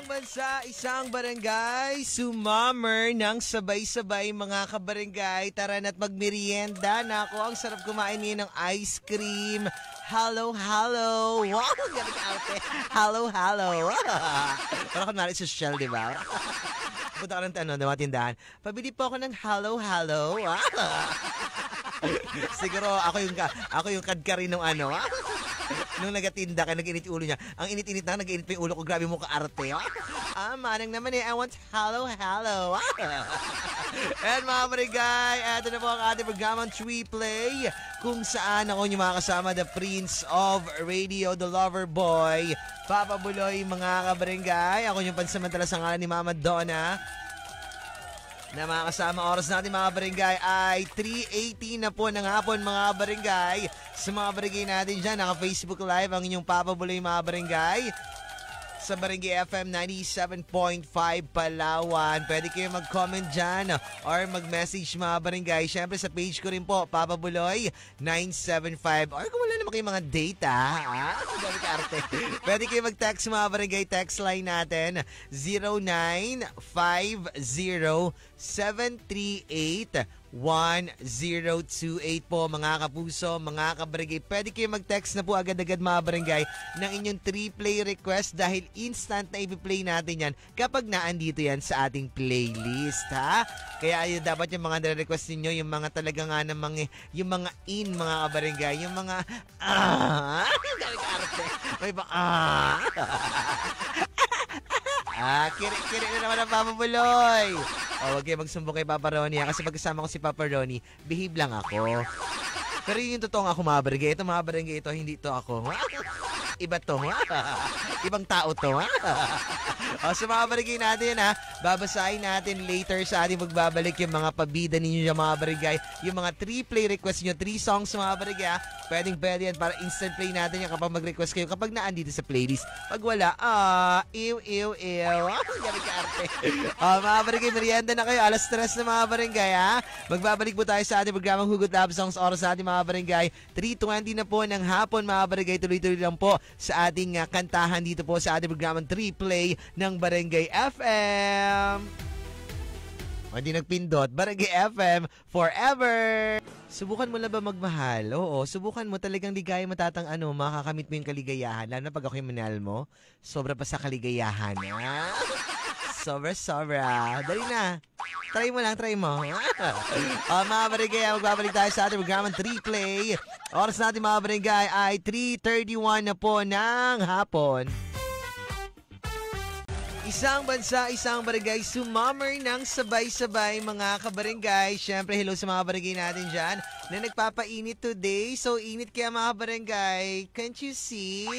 Isang bansa, isang barangay, sumammer ng sabay-sabay mga kabarangay. Tara na't magmerienda. Nako, ang sarap kumain niyo ng ice cream. Hello, hello. Wow, galing arte. Hello, hello. Parang kunwari social, di ba? Punta ka ng mga tindahan. Pabili po ako ng hello, hello. Siguro ako yung kadkari ng ano. Nung nagatinda ka, nag-init yung ulo niya. Ang init-init na, nag-init pa yung ulo ko. Grabe mo ka-arte. Manang naman I want hello, hello. And mga barangay, eto na po ang ating programang 3Play, kung saan ako yung mga kasama, the Prince of Radio, the Lover Boy, Papa Buloy, mga kabarangay. Ako yung pansamantala sa ngalan ni Mama Donna. Na mga kasama, oras natin mga barangay ay 3:18 na po ng hapon mga barangay. Sa mga barangay natin dyan, naka-Facebook Live ang inyong Papa Buloy mga barangay. Sa Barangay FM 97.5 Palawan. Pwede kayo mag-comment dyan or mag-message mga barangay. Siyempre sa page ko rin po, Papa Buloy 975. Or kung wala naman kayong mga data, pwede kayo mag-text mga barangay. Text line natin 0950-738-1028 po mga kapuso, mga kabarangay. Pwede kayo mag-text na po agad-agad mga barangay ng inyong 3Play request dahil instant na i-play natin yan kapag naandito yan sa ating playlist, ha? Kaya yun, dapat yung mga nare-request ninyo, yung mga talaga nga namang, yung mga in mga kabarangay, yung mga may ba kiri na naman ang Papa Buloy. Huwag kayo magsumbong kay Papa Ronnie kasi pagkasama ko si Papa Ronnie, behave lang ako. Pero yun yung totoo nga ako mga barangay. Ito mga barangay ito, hindi ito ako. Iba to, ibang tao to, so mga barangay natin, babasahin natin later sa ating magbabalik yung mga pabida ninyo yung mga barangay, yung mga 3Play request nyo, 3 songs mga barangay, pwede yan para instant play natin yan kapag mag-request kayo, kapag naandito sa playlist. Pag wala, galing ka arte. Mga barangay, merienda na kayo, alas 3 na mga barangay, magbabalik po tayo sa ating programang Hugot Love Songs, oras sa ating mga barangay, 3:20 na po ng hapon mga barangay, tuloy-tuloy lang po sa ating kantahan dito po sa ating programang 3Play ng Barangay FM. Hindi nagpindot, Barangay FM forever! Subukan mo na ba magmahal? Oo, subukan mo talagang ligaya makakamit mo yung kaligayahan. Lalo na pag ako yung minahal mo, sobra pa sa kaligayahan. Sobra. Dali na. Try mo lang, try mo. Mga barangay, magbabalik tayo sa ating programang 3Play. Oras natin mga barangay ay 3:31 na po ng hapon. Isang bansa, isang barangay, sumammer ng sabay-sabay mga kabarangay. Siyempre, hello sa mga barangay natin dyan na nagpapainit today. So, init kaya mga barangay. Can't you see?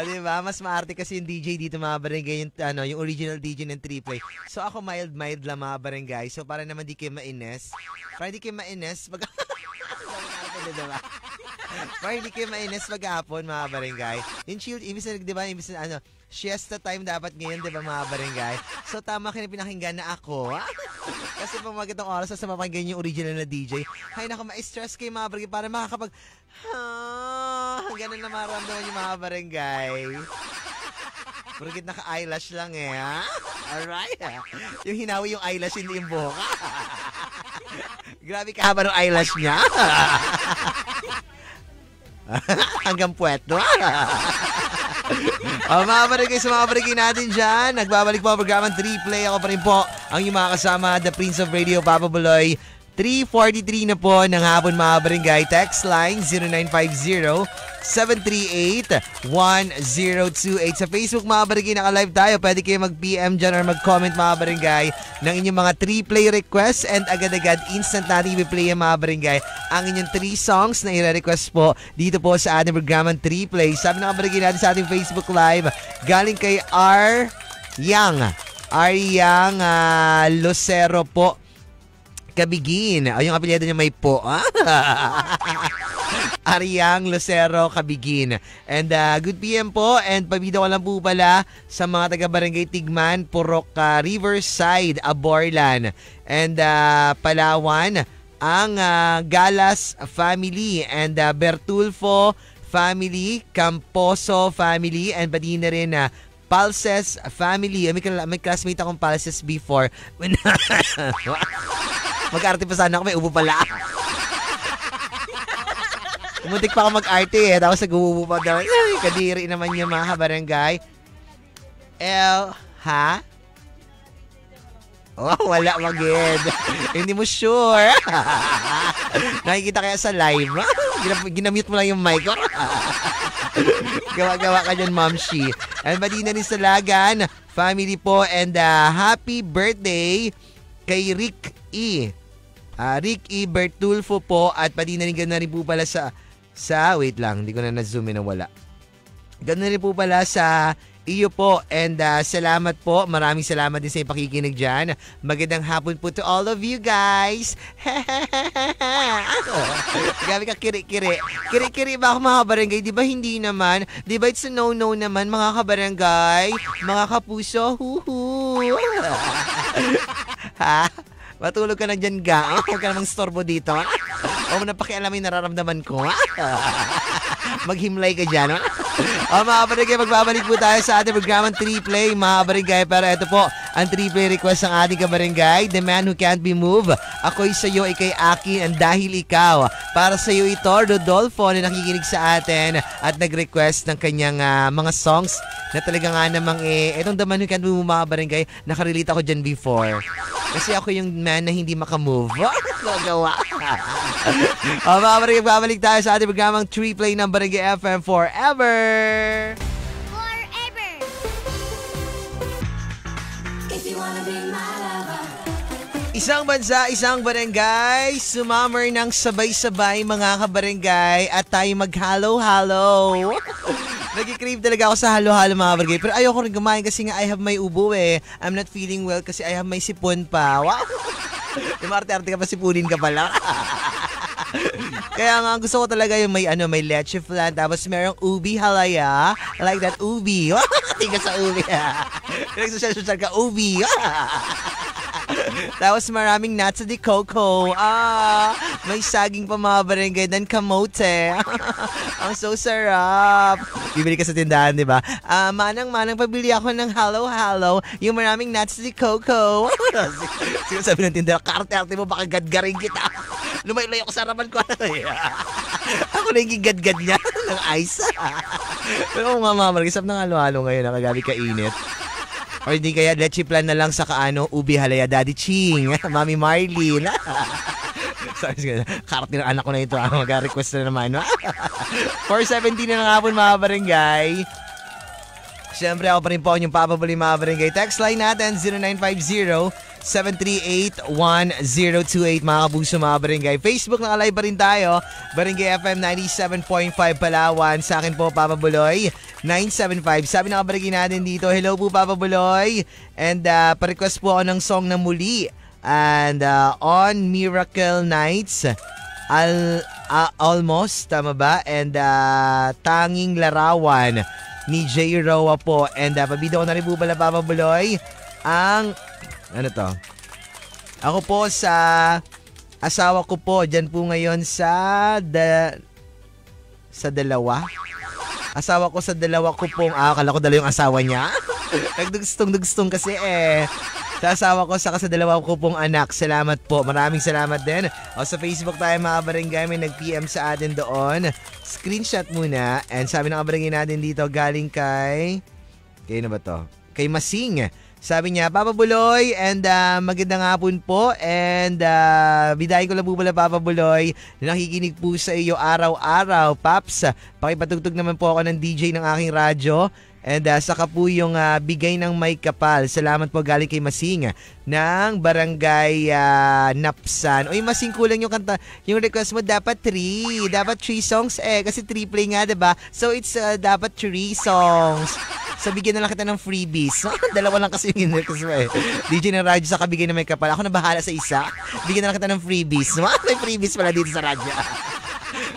Diba? Mas maarte kasi yung DJ dito mga barangay, yung original DJ ng 3Play. So, ako mild lang mga barangay. So, para naman di kayo mainis. Para di kayo mainis, diba? Para hindi kayo mainis maghapon mga barangay. Yung chill, ibig na siesta time dapat ngayon, diba mga barangay? So tama kayo pinakinggan na ako. Kasi pag magandang oras sa mapakinggan yung original na DJ, hay nako, ma-stress kayo mga barangay para makakapag ganun na maramdaman yung mga barangay. Purgit naka-eyelash lang Alright. Yung hinawi yung eyelash, hindi yung buhok. Grabe kahaba ng eyelash niya. Hanggang puweto. Mga barangay, sa mga barangay natin dyan, nagbabalik po ang programang 3Play. Ako pa rin po ang yung mga kasama, the Prince of Radio, Papa Buloy. 3:43 na po ng hapon mga barangay. Text line 0950-738-1028. Sa Facebook mga barangay, naka-live tayo. Pwede kayo mag-PM dyan or mag-comment mga barangay ng inyong mga 3Play requests, and agad-agad instant natin i-play mga barangay ang inyong 3 songs na i-request po dito po sa ating programang 3Play. Sabi ng barangay natin sa ating Facebook Live, galing kay R. Yang Lucero po Kabigin. Yung apelyido niya may po. Ariang Lucero Kabigin. And good PM po. And pabida ko lang po pala sa mga taga-barangay Tigman, Purok, Riverside, Aborlan, and Palawan, ang Galas family, and Bertulfo family, Camposo family, and pati na rin na Palses family. May classmate akong Palses before. Mag-arte pa sana ako, may ubo pala. Muntik pa ako mag-arte tapos nag-uubo pa daw. Kadiri naman yung mga kabarangay. Ha? Oh, wala magid. Hindi mo sure. Nakikita kaya sa live. Ginamute mo lang yung mic. Gawa-gawa ka dyan, Ma'am Shi. And pati na rin sa Lagan family po, and happy birthday kay Rick E. Rick E. Bertulfo po, at pati na rin po pala sa wait lang, hindi ko na na-zoom in na wala. Ganoon rin po pala sa iyo po, and salamat po. Maraming salamat din sa iyong pakikinig dyan. Magandang hapon po to all of you guys. Gabi ka kiri-kiri. Kiri-kiri ba ako, mga kabarangay? Di ba hindi naman? Di ba it's a no-no naman, mga kabarangay? Mga kapuso, huhu. Ha? Matulog ka na dyan, ga. Huwag ka namang storbo dito. O napakialam yung nararamdaman ko. Maghimlay ka dyan. Mga kabarangay, magbabalik po tayo sa ating programang 3Play, mga kabarangay. Pero ito po, ang 3Play request ng ating kabarangay, The Man Who Can't Be Moved. Ako'y sa'yo, ikay akin, ang dahil ikaw. Para sa'yo ito, Rodolfo, na nakikinig sa atin at nag-request ng kanyang mga songs na talaga nga namang itong The Man Who Can't Be Moved, mga kabarangay, nakarelate ako dyan before. Kasi ako yung man na hindi makamove. Nagawa. Mga kabarangay, babalik tayo sa ating programang 3Play ng Barangay FM Forever. Forever. If you wanna be my lover. Isang bansa, isang barangay, sumammer ng sabay-sabay, mga kabarangay, at tayo mag-halo-halo. Nag-crave talaga ako sa halo-halo, mga barangay, pero ayoko rin kumain kasi nga I have my ubo eh. I'm not feeling well kasi I have my sipon pa. Wow! Yung arte-arte ka pa, sipunin ka pala. Kaya nga gusto ko talaga yung may leche flan, tapos merong ubi halaya. I like that ubi. Tingnan sa ubi. Nagsosyal-sosyal ka, ubi. Tapos maraming nuts de coco. May saging pa, mga barangay, dan kamote. Ang so sarap. Bibili ka sa tindahan, di ba? Manang pabili ako ng halo-halo, yung maraming nuts de coco. Siguro sabi ng tindahan, karte-arte mo, baka gadgaring kita. Lumay-lay ako sa harapan ko. Ako na yung gigad-gad niya ng ice. Pero mga mamar, isap ng halo-halo ngayon, nakagabi kainit. Or hindi kaya leche plan na lang sa ubi halaya, Daddy Ching, Mami Marlene. Sorry, karate ng anak ko na ito. Mag-request na naman. 4:17 na ng hapon, mga barangay. Siyempre ako pa rin po yung papabuli, mga barangay. Text line natin 0950-738-1028, mga kabuso, mga barangay. Facebook nakalive pa rin tayo, Barangay FM 97.5 Palawan. Sa akin po, Papa Buloy 975. Sabi ng kabarangay natin dito, hello po, Papa Buloy. And pa-request po ako ng song na Muli. And on Miracle Nights, almost, tama ba? And Tanging Larawan ni J. Roa po. And pabida ko na rin po pala, Papa Buloy, ang ano to? Ako po sa asawa ko po, dyan po ngayon sa dalawa. Asawa ko sa dalawa ko pong, akala ko dalawa yung asawa niya. Nagdugstong-dugstong kasi eh. Sa asawa ko, saka sa dalawa ko pong anak. Salamat po. Maraming salamat din. O sa Facebook tayo, mga barangay, may nag-PM sa atin doon. Screenshot muna. And sabi ng barangay natin dito, galing kay na ba to? Kay Masing. Sabi niya, Papa Buloy, and magandang hapon po. And bidahin ko lang po pala, Papa Buloy, nakikinig po sa iyo araw-araw. Paps, pakipatugtog naman po ako ng DJ ng aking radyo. And saka po yung bigay ng may kapal. Salamat po, galing kay Masing ng Barangay Napsan. Uy, Masing, kulang yung kanta. Yung request mo dapat 3. Dapat 3 songs kasi 3 play nga, diba? So it's dapat 3 songs. So bigyan na lang kita ng freebies. Dalawa lang kasi yung request mo eh. DJ ng radyo sa kabigay ng may kapal. Ako na bahala sa isa. Bigyan na lang kita ng freebies. May freebies pala dito sa radyo.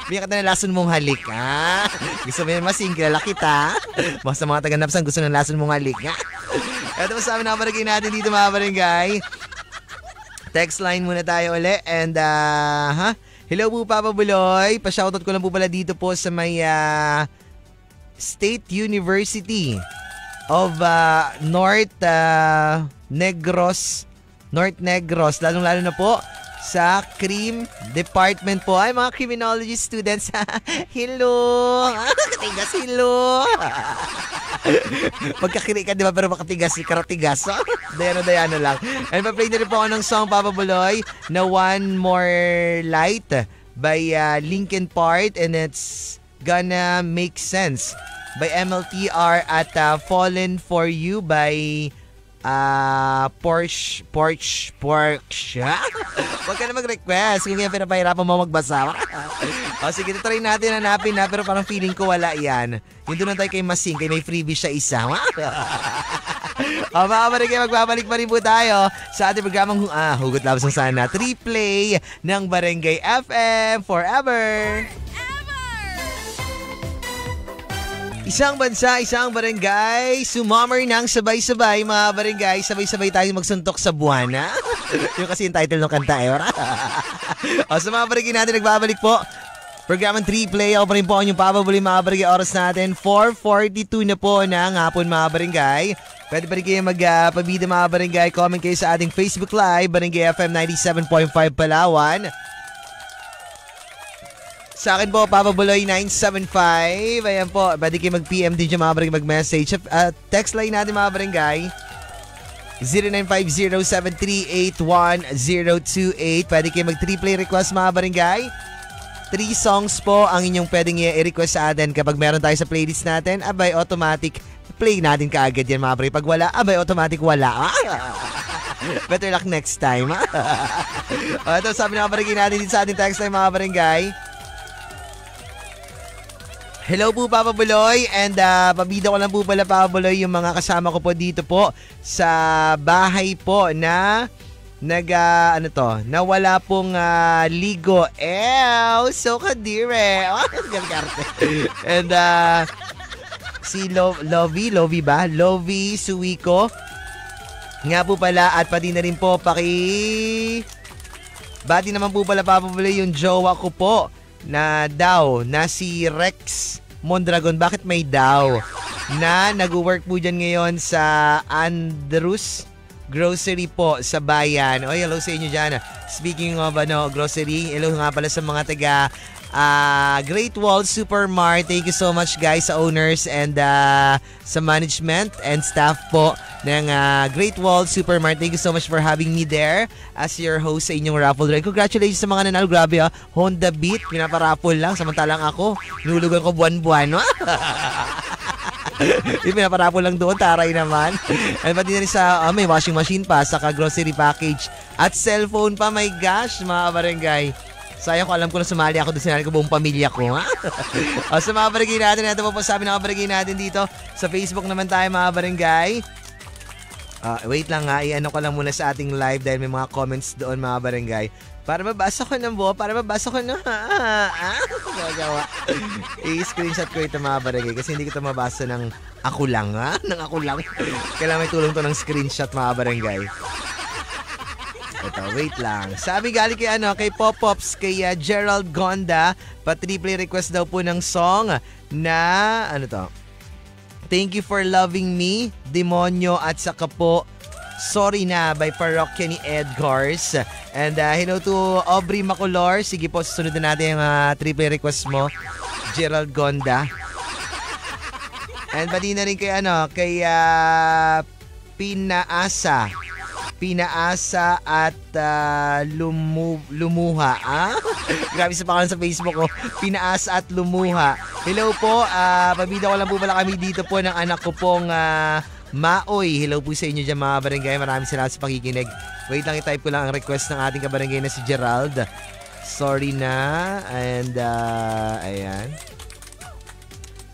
Bigyan kita ng lason mong halik, ha? Gusto mo yun, Masing, kilala kita. Basta mga taga-Napsan, gusto ng lason mong halik, ha? Ito pa sa amin, nabarangay natin dito, mga barangay. Text line muna tayo uli. And, Hello po, Papa Buloy. Pa-shoutout ko lang po pala dito po sa may State University of North Negros, lalong-lalo na po sa Crim Department po. Ay, mga criminology students. Hello! Katigas, hello! Pagkakiri ka, di ba? Pero makatigas, karatigas. Dayano lang. And pa-play na rin po ako ng song, Papa Buloy, na One More Light by Linkin Park, and it's Gonna Make Sense by MLTR at Fallen For You by Porsche. Huwag ka na mag-request kung yan pinapahirapan mo magbasa. O sige, try natin hanapin na, pero parang feeling ko wala yan. Yung doon tayo kay Masing, kay may freebie siya isa. O mga barangay, magbabalik pa rin po tayo sa ating programang Hugot Labas ng Sana. 3-play ng Barangay FM Forever. Isang bansa, isang barangay, sumammer ng sabay-sabay, mga barangay, sabay-sabay tayong magsuntok sa buwan, ha? Yung kasi yung title ng kanta, eh. O, sa mga barangay natin, nagbabalik po. Programang 3-play, ako pa rin po ang inyong papabuli, mga barangay, oras natin, 4:42 na po ng hapon, mga barangay. Pwede pa rin kayo magpabida, mga barangay. Comment kayo sa ating Facebook Live, Barangay FM 97.5 Palawan. Sa akin po, Papa Buloy 975. Ayan po, pwede kayo mag-PM din dyan, mga barangay, mag-message. Text line natin, mga barangay, 0950-738-1028. Pwede kayo mag-3-play request, mga barangay. 3 songs po ang inyong pwedeng i-request sa atin. Kapag meron tayo sa playlist natin, abay, automatic play natin kaagad yan, mga barangay. Pag wala, abay, automatic wala. Better luck next time. Ito, sabi ng mga barangay natin dito sa ating text line, mga barangay. Hello po, Papa Buloy, and pabida ko lang po pala, Papa Buloy, yung mga kasama ko po dito po sa bahay po na nawala pong ligo. So kadire. And si Lovey ba? Lovey Suiko. Nga po pala, at pati na rin po bati naman po pala, Papa Buloy, yung jowa ko po na si Rex Mondragon. Bakit may daw? Na nag-work po dyan ngayon sa Andrews Grocery po sa bayan. Oy, hello sa inyo dyan. Speaking of grocery, hello nga pala sa mga taga Great Wall Supermart. Thank you so much, guys, sa owners and sa management and staff po ng Great Wall Supermart. Thank you so much for having me there as your host sa inyong raffle drive. Congratulations sa mga nanalo. Grabe, Honda Beat, pinaparaffle lang. Samantalang ako, nulugan ko buwan-buwan. Yung pinaparaffle lang doon, taray naman. And pati na rin sa may washing machine pa, saka grocery package at cellphone pa. My gosh, mga barangay. Sayang ko, alam ko na sumali ako doon, sinali ko buong pamilya ko, ha? O, sa mga barangay natin, ito po sabi ng mga barangay natin dito. Sa Facebook naman tayo, mga barangay. Wait lang nga, i-ano ko lang muna sa ating live dahil may mga comments doon, mga barangay. Para mabasa ko na gagawa. I-screenshot ko ito, mga barangay, kasi hindi ko ito mabasa ng ako lang, ha? Ng ako lang. Kailangan may tulong to ng screenshot, mga barangay. Ito, wait lang. Sabi galing kay Pop-Pops, kay Gerald Gonda, pa-3-play request daw po ng song na, Thank You For Loving Me, Demonyo, at saka po, Sorry Na by Parokya ni Edgars. And hello to Aubrey Macolor. Sige po, susunod na natin yung 3-play request mo, Gerald Gonda. And pati na rin kay Pinaasa at Lumuha. Grabe sa pangalan sa Facebook ko. Pinaasa at Lumuha. Hello po. Pabida ko lang po pala kami dito po ng anak ko pong Maoy. Hello po sa inyo dyan, mga barangay. Maraming salamat sa pakikinig. Wait lang, i-type ko lang ang request ng ating kabarangay na si Gerald. Sorry Na. And ayan.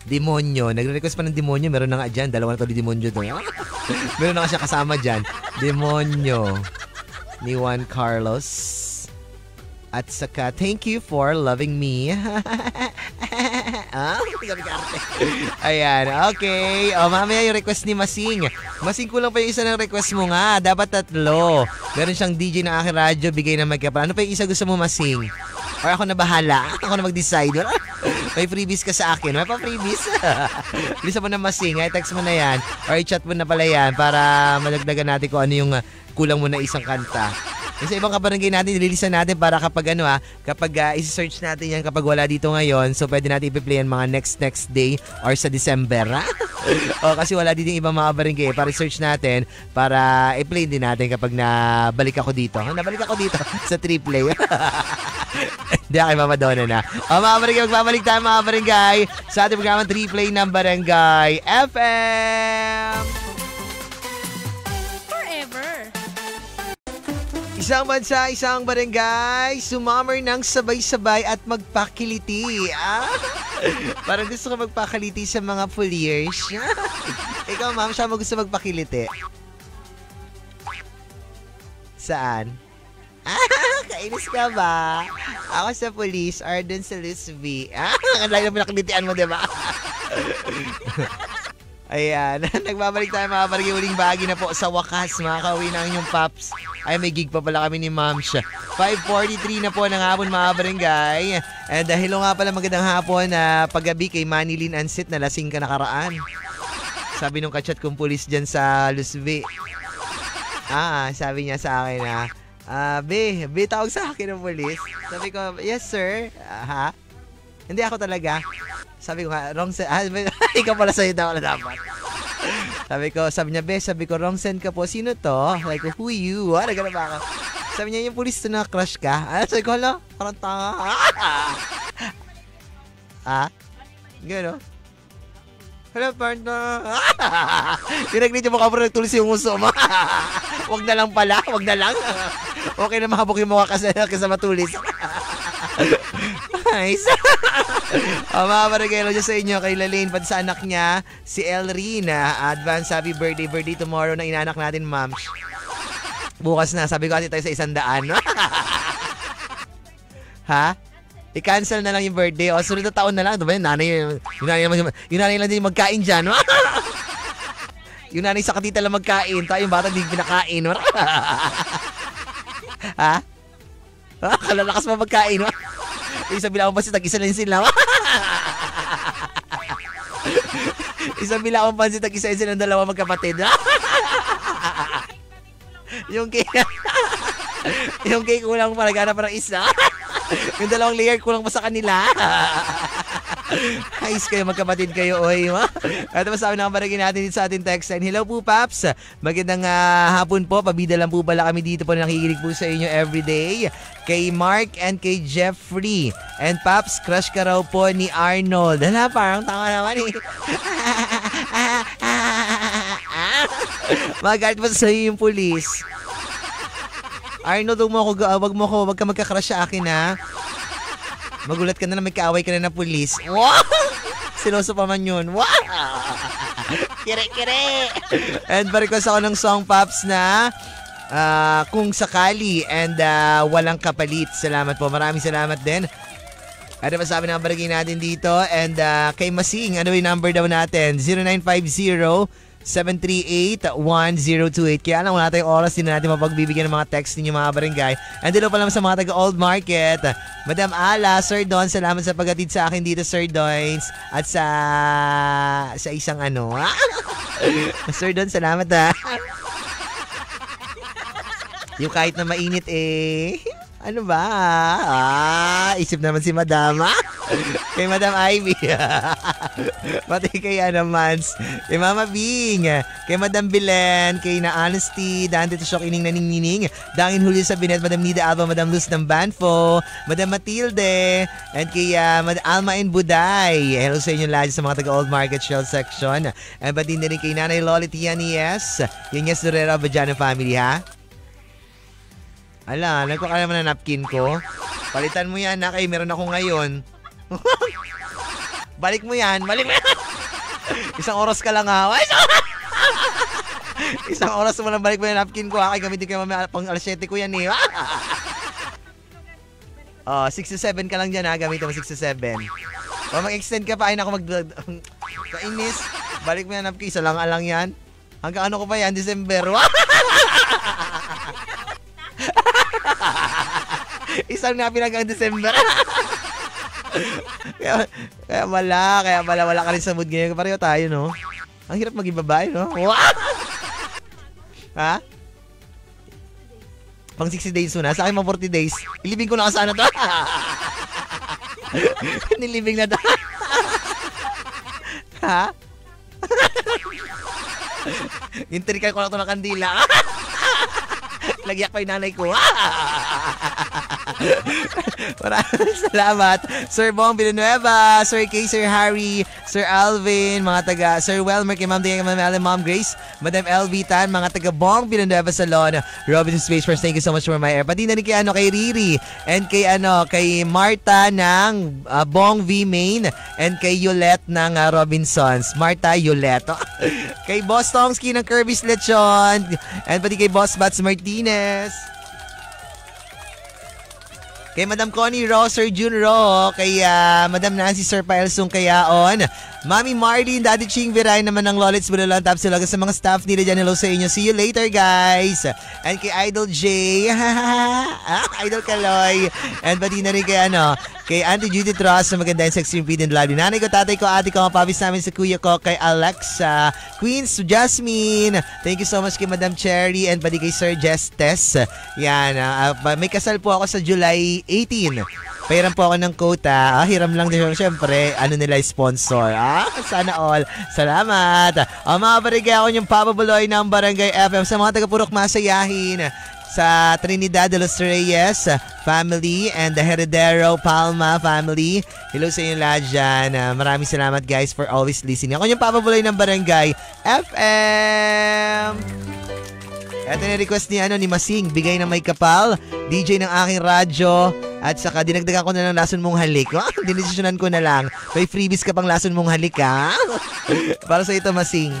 Demonyo. Nagre-request pa ng demonyo. Meron na nga dyan. Dalawa na to di demonyo to. Meron na nga siya kasama dyan. Demonyo ni Juan Carlos. At saka, Thank You For Loving Me. Ayan, okay. Mamaya yung request ni Masing. Masing, kulang pa yung isa ng request mo nga. Dapat 3. Meron siyang DJ na aking radyo, bigay na magkapal. Ano pa yung isa gusto mo, Masing? Or ako na bahala? Ako na mag-decide. May freebies ka sa akin. May pa freebies? Bisa mo na masing. Ay, text mo na yan. Or i-chat mo na pala yan para madagdagan natin kung ano yung kulang mo na isang kanta. Yung sa ibang kabarangay natin, nililisan natin para kapag kapag isi-search natin yan kapag wala dito ngayon, so pwede natin i-play yan mga next day or sa December, ha? O, kasi wala dito yung ibang mga barangay, para i-search natin, para i-play din natin kapag nabalik ako dito. Nabalik ako dito sa triple. Hindi ako mamadona na. O, mga barangay, magbabalik tayo mga barangay sa ating programang triple ng Barangay FM. Isang bansa, isang barangay, sumammer ng sabay-sabay at magpakiliti. Parang gusto ko magpakiliti sa mga poliers. Ikaw, ma'am, siya mo gusto magpakiliti? Saan? Kainis ka ba? Ako sa police or dun sa Luzvi. Ang layo na pinakilitian mo, diba? Ayan, nagbabalik tayo mga barangay, uling bahagi na po sa wakas, mga kauwi na ang inyong paps. Ay, may gig pa pala kami ni Ma'am siya. 5:43 na po ng hapon mga barangay. And hello nga pala, magandang hapon na paggabi kay Manilyn Ansit na lasing ka nakaraan. Sabi nung kachat kong pulis dyan sa Luzvi. Sabi niya sa akin na, Be, tawag sa akin ng pulis. Sabi ko, yes sir. Hindi ako talaga. Sabi ko nga, wrong send. Ikaw pala sa'yo na dapat. Sabi niya, Be, wrong send ka po. Sino to? Like, who you? Nagano ba ako? Sabi niya, yung pulis to na crush ka. Sabi ko, hala, parang tanga. Gano? Hala, parang tanga. Pinag-read yung mukha mo, nagtulis yung uso mo. Wag na lang pala, wag na lang. Okay na mahabok yung mukha kasi matulis. Nice. Mga barangay, dyan sa inyo kay Lalaine, pati sa anak niya, si Elrina. Advance happy birthday tomorrow na inanak natin, ma'am. Bukas na, sabi ko kasi tayo sa 100. Ha? I-cancel na lang yung birthday. O, sunod na taon na lang. Diba yung nanay lang din magkain dyan. Yung nanay sa katita lang magkain. Tayo yung bata hindi pinakain. Ha? Kalalakas pa magkain. Isang bilawang pansit, tag-isa lang sila. Isang bilawang pansit, tag-isa silang dalawa magkapatid. Yung cake kulang pa, naghanap parang isa. Yung dalawang layer kulang pa sa kanila. Ayos kayo, magkapatid kayo, oy. At masabi na barangay natin dito sa ating text line. Hello po, Paps. Magandang hapon po. Pabida lang po pala kami dito po na nakikinig po sa inyo everyday. Kay Mark and kay Jeffrey. And Paps, crush ka raw po ni Arnold. Hala, parang tanga naman eh. Magalit pa sa iyo yung pulis. Arnold, wag ka magka-crush sa akin, ha? Magulat ka na may kaaway ka na pulis. Wow! Siloso pa man yun. Wow! Kire-kire! And request ako ng song, Pops, na Kung Sakali and Walang Kapalit. Salamat po. Maraming salamat din. Ano ba sabi ng barangay natin dito? And kay Masing, ano yung number daw natin? 0950-738-1028. Kaya lang, wala tayong oras din natin mapagbibigyan ng mga text ninyo mga barangay. And dito pa lang sa mga taga-Old Market. Madam Ala, Sir Don, salamat sa paghatid sa akin dito, Sir Dons. At sa isang ano. Sir Don, salamat ha. Yung kahit na mainit ano ba? Isip naman si Madam. Kay Madam Ivy. Pati kay Mans. Kay Mama Bing. Kay Madam Belen. Kay Na Honesty. Dante to Shock Ining Naning-Nining. Dangin Julio Sabinet. Madam Nida Alba. Madam Luz ng Banfo. Madam Matilde. And kay Madam Alma and Buday. Hello sa inyo lahat sa mga taga-Old Market Shell section. And pati din kay Nanay Loli Tianies. Yung Yes Dorera Bajano family, ha? Ala, nagpakala naman na napkin ko. Palitan mo yan, nakay. Meron ako ngayon. Balik mo yan. Isang oras ka lang, ha? Isang oras mo lang balik mo yung napkin ko, ha? Kaya gamitin ko yung pang alas 7 ko yan, 6 to 7 ka lang dyan, ha? Gamitin mo 6 to 7. O mag-extend ka pa, ay ako kainis. Balik mo yung napkin. Isa lang alang yan. Hanggang ano ko pa yan? December. Isang napin hanggang December. kaya wala ka rin sa mood ngayon. Pareho tayo, no? Ang hirap maging babae, no? Ha? Pang 60 days mo na. Sa akin, pang 40 days. Ilibing ko na ka sana to. Nilibing na to. Ha? Intrikan ko lang ito ng kandila. Lagyak pa yung nanay ko. Maraming salamat. Sir Bong Villanueva, Sir Kay, Sir Harry, Sir Alvin, mga taga Sir Welmer, kay Ma'am Diane, Ma'am Ellen, Ma'am Grace, Madam LV Tan, mga taga Bong Villanueva Salon, Robinson Space Force, thank you so much for my air. Pati na rin kay, kay Riri, and kay Marta ng Bong V Main, and kay Yolette ng Robinsons. Marta, Yolette. Kay Boss Tongski ng Kirby's Lechon, and pati kay Boss Bats Martinez. Kay Madam Connie Ro, Sir Jun Ro, kay Madam Nancy, Sir Paelsong Kayaon, Mami Martin, Daddy Ching Viray naman ng Lolits Bulalan, Tab Silaga sa mga staff nila dyan. Hello sa inyo. See you later, guys. And kay Idol J, Idol Kaloy, and pati na rin kay Auntie Judith Ross na maganda yung sexy feed and live. Nanay ko, tatay ko, ate ko, papis namin sa kuya ko, kay Alexa, Queens Jasmine. Thank you so much kay Madam Cherry and pati kay Sir Jestes. Yan, may kasal po ako sa July 18. Pairam po ako ng quota. Hiram lang din. Siyempre, nila sponsor. Sana all. Salamat. Mga barigay ako yung Papa Buloy ng Barangay FM sa mga taga-Purok Masayahin, sa Trinidad de los Reyes family and the Heredero Palma family. Hello sa inyo lahat dyan. Maraming salamat guys for always listening. Ako yung Papa Buloy ng Barangay FM. Ito na request ni Masing, bigay na may kapal, DJ ng aking radyo, at saka dinagdagan ko na ng Lason Mong Halik. Dinesisyonan ko na lang. May freebies ka pang Lason Mong Halik, ha? Para sa ito, Masing.